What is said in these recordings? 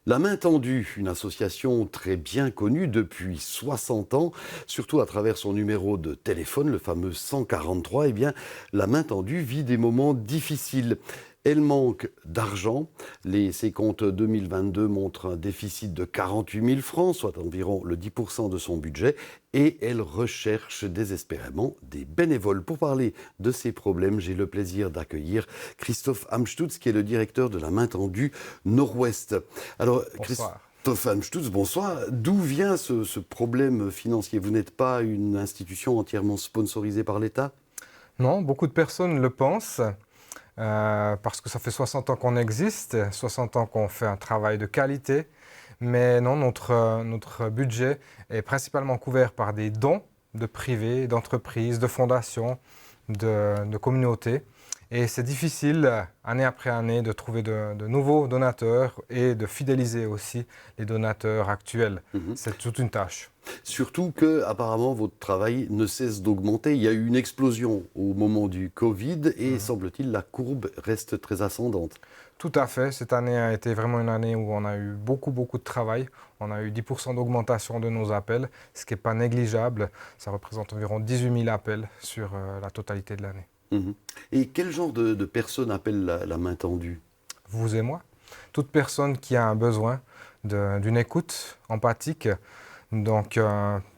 La Main Tendue, une association très bien connue depuis 60 ans, surtout à travers son numéro de téléphone, le fameux 143, eh bien, la Main Tendue vit des moments difficiles. Elle manque d'argent. Ses comptes 2022 montrent un déficit de 48 000 francs, soit environ le 10% de son budget, et elle recherche désespérément des bénévoles. Pour parler de ces problèmes, j'ai le plaisir d'accueillir Christophe Amstutz, qui est le directeur de la Main Tendue Nord-Ouest. Alors, Bonsoir. Christophe Amstutz, bonsoir. D'où vient ce problème financier? Vous n'êtes pas une institution entièrement sponsorisée par l'État? Non, beaucoup de personnes le pensent, parce que ça fait 60 ans qu'on existe, 60 ans qu'on fait un travail de qualité, mais non, notre budget est principalement couvert par des dons de privés, d'entreprises, de fondations, de communautés. Et c'est difficile, année après année, de trouver de nouveaux donateurs et de fidéliser aussi les donateurs actuels. Mhm. C'est toute une tâche. Surtout que, apparemment, votre travail ne cesse d'augmenter. Il y a eu une explosion au moment du Covid et, semble-t-il, la courbe reste très ascendante. Tout à fait. Cette année a été vraiment une année où on a eu beaucoup de travail. On a eu 10% d'augmentation de nos appels, ce qui n'est pas négligeable. Ça représente environ 18 000 appels sur la totalité de l'année. Mhm. Et quel genre de personnes appellent la Main Tendue? Vous et moi, toute personne qui a un besoin d'une écoute empathique, donc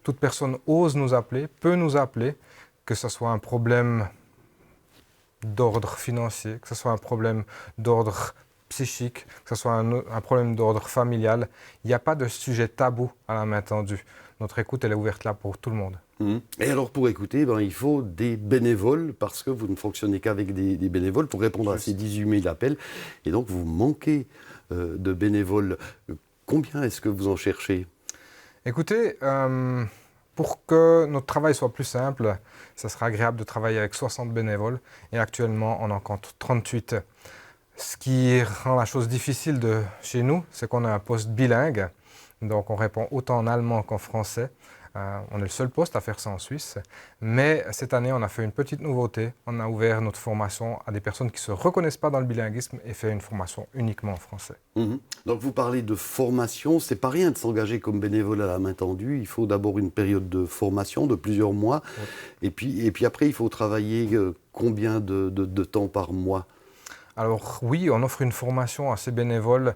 toute personne ose nous appeler, peut nous appeler, que ce soit un problème d'ordre financier, que ce soit un problème d'ordre psychique, que ce soit un problème d'ordre familial. Il n'y a pas de sujet tabou à la Main Tendue. Notre écoute, elle est ouverte là pour tout le monde. Mhm. Et alors, pour écouter, il faut des bénévoles parce que vous ne fonctionnez qu'avec des bénévoles pour répondre à ces 18 000 appels. Et donc, vous manquez de bénévoles. Combien est-ce que vous en cherchez? Écoutez, pour que notre travail soit plus simple, ça sera agréable de travailler avec 60 bénévoles et actuellement on en compte 38. Ce qui rend la chose difficile chez nous, c'est qu'on a un poste bilingue, donc on répond autant en allemand qu'en français. On est le seul poste à faire ça en Suisse, mais cette année on a fait une petite nouveauté, on a ouvert notre formation à des personnes qui ne se reconnaissent pas dans le bilinguisme et fait une formation uniquement en français. Mhm. Donc vous parlez de formation, c'est pas rien de s'engager comme bénévole à la Main Tendue. Il faut d'abord une période de formation de plusieurs mois, Oui. et puis après il faut travailler combien de temps par mois? Alors oui, on offre une formation à ces bénévoles,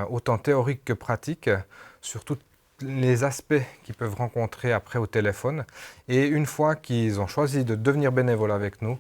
autant théorique que pratique, sur tous les aspects qu'ils peuvent rencontrer après au téléphone. Et une fois qu'ils ont choisi de devenir bénévoles avec nous,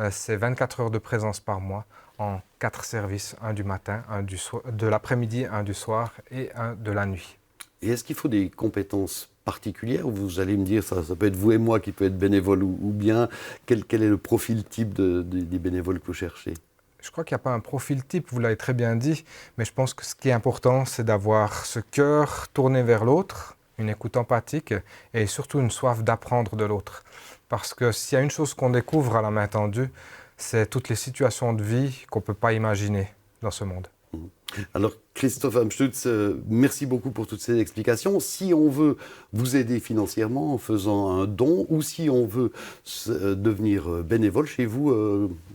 c'est 24 heures de présence par mois en 4 services, un du matin, un de l'après-midi, un du soir et un de la nuit. Et est-ce qu'il faut des compétences particulières? Vous allez me dire, ça peut être vous et moi qui peut être bénévole, ou bien quel est le profil type des bénévoles que vous cherchez? Je crois qu'il n'y a pas un profil type, vous l'avez très bien dit, mais je pense que ce qui est important, c'est d'avoir ce cœur tourné vers l'autre, une écoute empathique et surtout une soif d'apprendre de l'autre. Parce que s'il y a une chose qu'on découvre à la Main Tendue, c'est toutes les situations de vie qu'on ne peut pas imaginer dans ce monde. Alors, Christophe Amstutz, merci beaucoup pour toutes ces explications. Si on veut vous aider financièrement en faisant un don, ou si on veut devenir bénévole chez vous,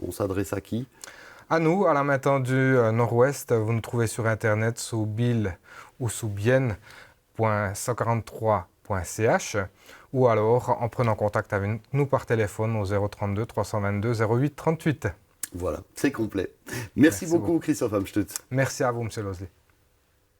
on s'adresse à qui? À nous, à la Main Tendue Nord-Ouest, vous nous trouvez sur Internet sous bill ou sous bien.143.ch ou alors en prenant contact avec nous par téléphone au 032 322 08 38. Voilà, c'est complet. Merci Merci beaucoup, beaucoup. Christophe Amstutz. Merci à vous, M. Lozley.